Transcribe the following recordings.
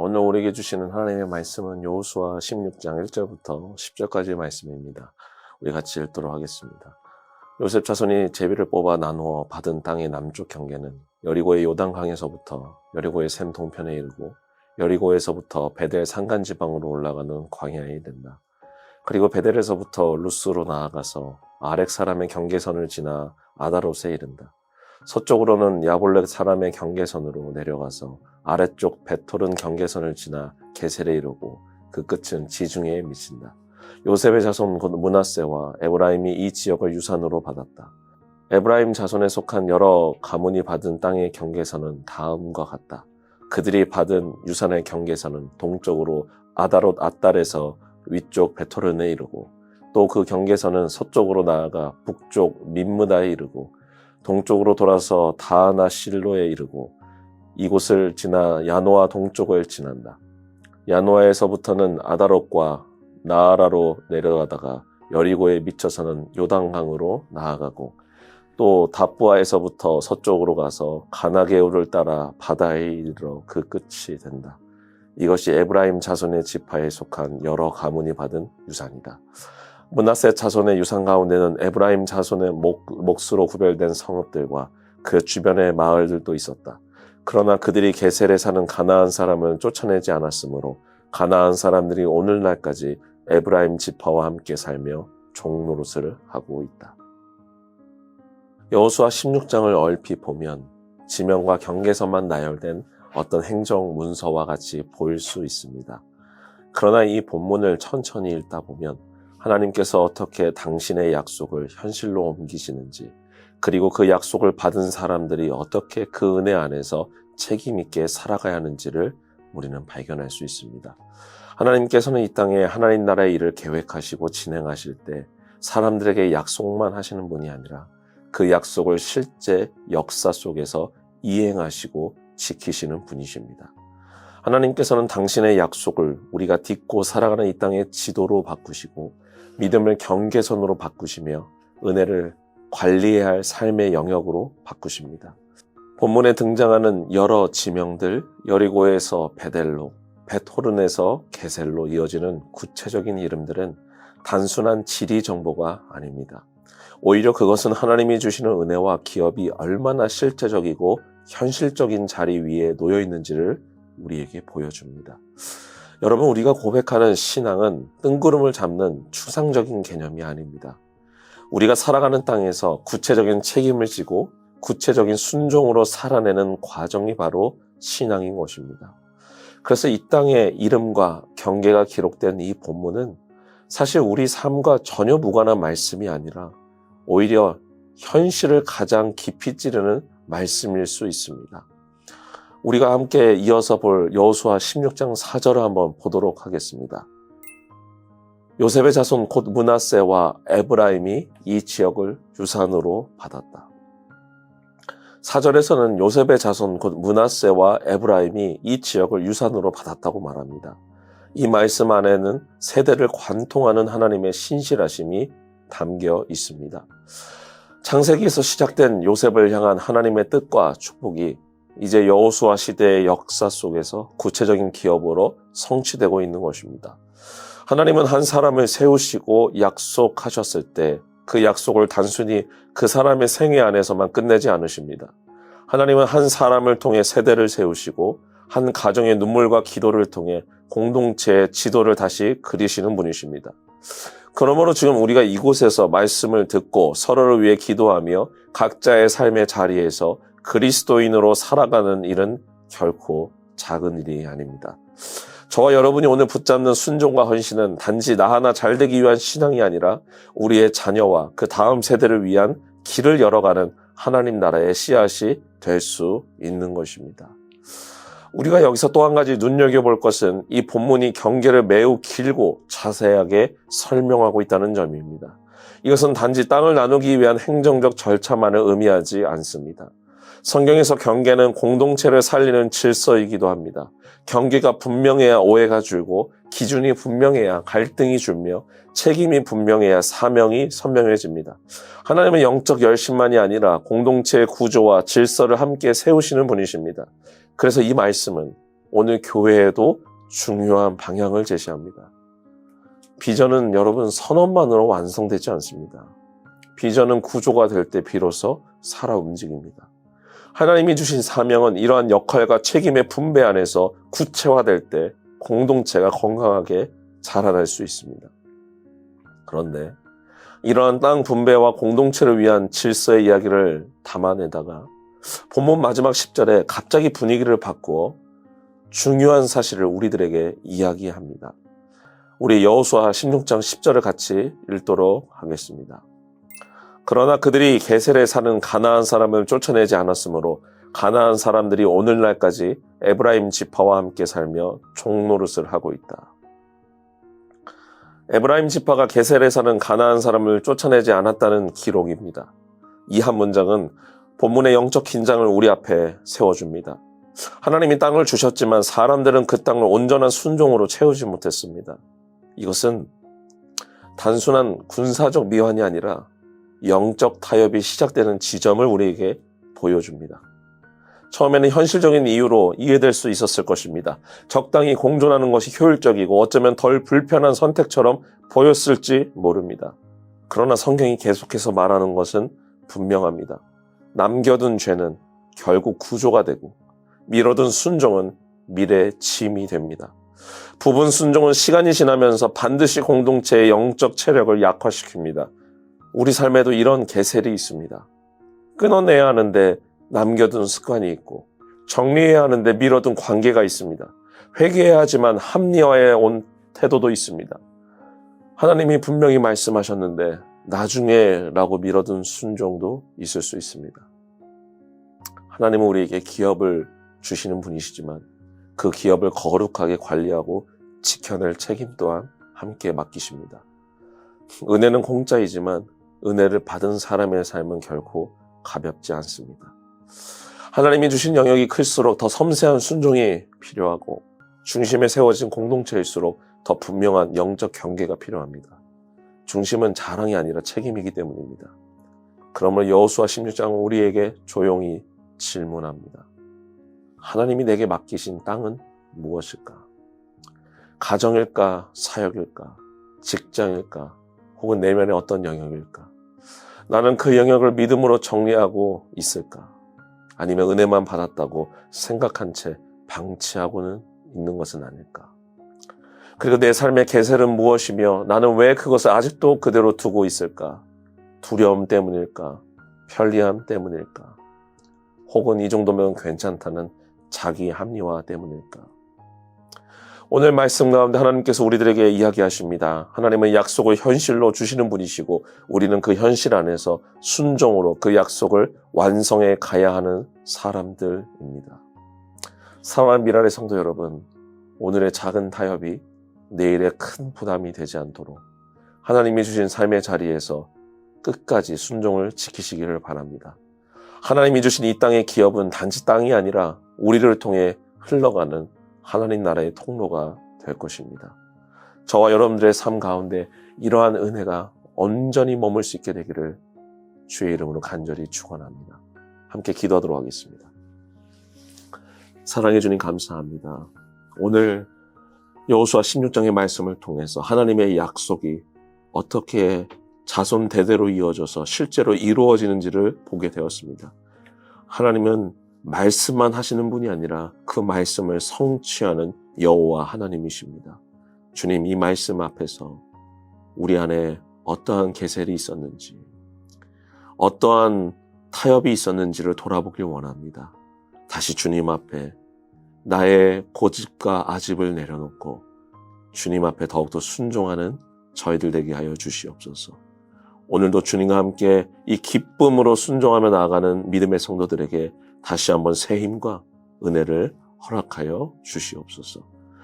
오늘 우리에게 주시는 하나님의 말씀은 여호수아 16장 1절부터 10절까지의 말씀입니다. 우리 같이 읽도록 하겠습니다. 요셉 자손이 제비를 뽑아 나누어 받은 땅의 남쪽 경계는 여리고의 요단강에서부터 여리고의 샘 동편에 이르고 여리고에서부터 베델 산간 지방으로 올라가는 광야에 이른다. 그리고 베델에서부터 루스로 나아가서 아렉 사람의 경계선을 지나 아다롯에 이른다. 서쪽으로는 야볼렉 사람의 경계선으로 내려가서 아래쪽 베토른 경계선을 지나 게셀에 이르고 그 끝은 지중해에 미친다. 요셉의 자손 곧 므낫세와 에브라임이 이 지역을 유산으로 받았다. 에브라임 자손에 속한 여러 가문이 받은 땅의 경계선은 다음과 같다. 그들이 받은 유산의 경계선은 동쪽으로 아다롯 앗달에서 위쪽 베토른에 이르고 또 그 경계선은 서쪽으로 나아가 북쪽 민므다에 이르고 동쪽으로 돌아서 다하나 실로에 이르고 이곳을 지나 야노아 동쪽을 지난다. 야노아에서부터는 아다롯과 나아라로 내려가다가 여리고에 미쳐서는 요단강으로 나아가고 또 다부아에서부터 서쪽으로 가서 가나게우를 따라 바다에 이르러 그 끝이 된다. 이것이 에브라임 자손의 지파에 속한 여러 가문이 받은 유산이다. 므낫세 자손의 유산 가운데는 에브라임 자손의 몫으로 구별된 성읍들과 그 주변의 마을들도 있었다. 그러나 그들이 게셀에 사는 가나안 사람을 쫓아내지 않았으므로 가나안 사람들이 오늘날까지 에브라임 지파와 함께 살며 종노릇을 하고 있다. 여호수아 16장을 얼핏 보면 지명과 경계선만 나열된 어떤 행정 문서와 같이 보일 수 있습니다. 그러나 이 본문을 천천히 읽다 보면 하나님께서 어떻게 당신의 약속을 현실로 옮기시는지, 그리고 그 약속을 받은 사람들이 어떻게 그 은혜 안에서 책임 있게 살아가야 하는지를 우리는 발견할 수 있습니다. 하나님께서는 이 땅에 하나님 나라의 일을 계획하시고 진행하실 때 사람들에게 약속만 하시는 분이 아니라 그 약속을 실제 역사 속에서 이행하시고 지키시는 분이십니다. 하나님께서는 당신의 약속을 우리가 딛고 살아가는 이 땅의 지도로 바꾸시고 믿음을 경계선으로 바꾸시며 은혜를 관리해야 할 삶의 영역으로 바꾸십니다. 본문에 등장하는 여러 지명들, 여리고에서 베델로, 베토른에서 게셀로 이어지는 구체적인 이름들은 단순한 지리 정보가 아닙니다. 오히려 그것은 하나님이 주시는 은혜와 기업이 얼마나 실제적이고 현실적인 자리 위에 놓여 있는지를 우리에게 보여줍니다. 여러분, 우리가 고백하는 신앙은 뜬구름을 잡는 추상적인 개념이 아닙니다. 우리가 살아가는 땅에서 구체적인 책임을 지고 구체적인 순종으로 살아내는 과정이 바로 신앙인 것입니다. 그래서 이 땅의 이름과 경계가 기록된 이 본문은 사실 우리 삶과 전혀 무관한 말씀이 아니라 오히려 현실을 가장 깊이 찌르는 말씀일 수 있습니다. 우리가 함께 이어서 볼 여호수아 16장 4절을 한번 보도록 하겠습니다. 요셉의 자손 곧 므낫세와 에브라임이 이 지역을 유산으로 받았다. 4절에서는 요셉의 자손 곧 므낫세와 에브라임이 이 지역을 유산으로 받았다고 말합니다. 이 말씀 안에는 세대를 관통하는 하나님의 신실하심이 담겨 있습니다. 창세기에서 시작된 요셉을 향한 하나님의 뜻과 축복이 이제 여호수아 시대의 역사 속에서 구체적인 기업으로 성취되고 있는 것입니다. 하나님은 한 사람을 세우시고 약속하셨을 때 그 약속을 단순히 그 사람의 생애 안에서만 끝내지 않으십니다. 하나님은 한 사람을 통해 세대를 세우시고 한 가정의 눈물과 기도를 통해 공동체의 지도를 다시 그리시는 분이십니다. 그러므로 지금 우리가 이곳에서 말씀을 듣고 서로를 위해 기도하며 각자의 삶의 자리에서 그리스도인으로 살아가는 일은 결코 작은 일이 아닙니다. 저와 여러분이 오늘 붙잡는 순종과 헌신은 단지 나 하나 잘되기 위한 신앙이 아니라 우리의 자녀와 그 다음 세대를 위한 길을 열어가는 하나님 나라의 씨앗이 될 수 있는 것입니다. 우리가 여기서 또 한 가지 눈여겨볼 것은 이 본문이 경계를 매우 길고 자세하게 설명하고 있다는 점입니다. 이것은 단지 땅을 나누기 위한 행정적 절차만을 의미하지 않습니다. 성경에서 경계는 공동체를 살리는 질서이기도 합니다. 경계가 분명해야 오해가 줄고 기준이 분명해야 갈등이 줄며 책임이 분명해야 사명이 선명해집니다. 하나님은 영적 열심만이 아니라 공동체의 구조와 질서를 함께 세우시는 분이십니다. 그래서 이 말씀은 오늘 교회에도 중요한 방향을 제시합니다. 비전은 여러분 선언만으로 완성되지 않습니다. 비전은 구조가 될 때 비로소 살아 움직입니다. 하나님이 주신 사명은 이러한 역할과 책임의 분배 안에서 구체화될 때 공동체가 건강하게 자라날 수 있습니다. 그런데 이러한 땅 분배와 공동체를 위한 질서의 이야기를 담아내다가 본문 마지막 10절에 갑자기 분위기를 바꾸어 중요한 사실을 우리들에게 이야기합니다. 우리 여호수아 16장 10절을 같이 읽도록 하겠습니다. 그러나 그들이 게셀에 사는 가나안 사람을 쫓아내지 않았으므로 가나안 사람들이 오늘날까지 에브라임 지파와 함께 살며 종노릇을 하고 있다. 에브라임 지파가 게셀에 사는 가나안 사람을 쫓아내지 않았다는 기록입니다. 이 한 문장은 본문의 영적 긴장을 우리 앞에 세워줍니다. 하나님이 땅을 주셨지만 사람들은 그 땅을 온전한 순종으로 채우지 못했습니다. 이것은 단순한 군사적 미환이 아니라 영적 타협이 시작되는 지점을 우리에게 보여줍니다. 처음에는 현실적인 이유로 이해될 수 있었을 것입니다. 적당히 공존하는 것이 효율적이고 어쩌면 덜 불편한 선택처럼 보였을지 모릅니다. 그러나 성경이 계속해서 말하는 것은 분명합니다. 남겨둔 죄는 결국 구조가 되고 미뤄둔 순종은 미래의 짐이 됩니다. 부분 순종은 시간이 지나면서 반드시 공동체의 영적 체력을 약화시킵니다. 우리 삶에도 이런 계셀이 있습니다. 끊어내야 하는데 남겨둔 습관이 있고 정리해야 하는데 미뤄둔 관계가 있습니다. 회개해야 하지만 합리화해 온 태도도 있습니다. 하나님이 분명히 말씀하셨는데 나중에 라고 미뤄둔 순종도 있을 수 있습니다. 하나님은 우리에게 기업을 주시는 분이시지만 그 기업을 거룩하게 관리하고 지켜낼 책임 또한 함께 맡기십니다. 은혜는 공짜이지만 은혜를 받은 사람의 삶은 결코 가볍지 않습니다. 하나님이 주신 영역이 클수록 더 섬세한 순종이 필요하고 중심에 세워진 공동체일수록 더 분명한 영적 경계가 필요합니다. 중심은 자랑이 아니라 책임이기 때문입니다. 그러므로 여호수아 16장은 우리에게 조용히 질문합니다. 하나님이 내게 맡기신 땅은 무엇일까? 가정일까? 사역일까? 직장일까? 혹은 내면의 어떤 영역일까? 나는 그 영역을 믿음으로 정리하고 있을까? 아니면 은혜만 받았다고 생각한 채 방치하고는 있는 것은 아닐까? 그리고 내 삶의 계셀은 무엇이며 나는 왜 그것을 아직도 그대로 두고 있을까? 두려움 때문일까? 편리함 때문일까? 혹은 이 정도면 괜찮다는 자기 합리화 때문일까? 오늘 말씀 가운데 하나님께서 우리들에게 이야기하십니다. 하나님은 약속을 현실로 주시는 분이시고 우리는 그 현실 안에서 순종으로 그 약속을 완성해 가야 하는 사람들입니다. 사랑하는 미랄의 성도 여러분, 오늘의 작은 타협이 내일의 큰 부담이 되지 않도록 하나님이 주신 삶의 자리에서 끝까지 순종을 지키시기를 바랍니다. 하나님이 주신 이 땅의 기업은 단지 땅이 아니라 우리를 통해 흘러가는 하나님 나라의 통로가 될 것입니다. 저와 여러분들의 삶 가운데 이러한 은혜가 온전히 머물 수 있게 되기를 주의 이름으로 간절히 축원합니다. 함께 기도하도록 하겠습니다. 사랑해 주님 감사합니다. 오늘 여호수아 16장의 말씀을 통해서 하나님의 약속이 어떻게 자손 대대로 이어져서 실제로 이루어지는지를 보게 되었습니다. 하나님은 말씀만 하시는 분이 아니라 그 말씀을 성취하는 여호와 하나님이십니다. 주님, 이 말씀 앞에서 우리 안에 어떠한 계셀이 있었는지, 어떠한 타협이 있었는지를 돌아보길 원합니다. 다시 주님 앞에 나의 고집과 아집을 내려놓고 주님 앞에 더욱더 순종하는 저희들 되게 하여 주시옵소서. 오늘도 주님과 함께 이 기쁨으로 순종하며 나아가는 믿음의 성도들에게 다시 한번 새 힘과 은혜를 허락하여 주시옵소서.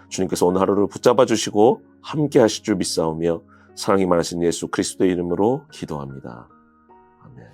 주님께서 오늘 하루를 붙잡아 주시고 함께 하실 줄 믿사오며 사랑이 많으신 예수 그리스도의 이름으로 기도합니다. 아멘.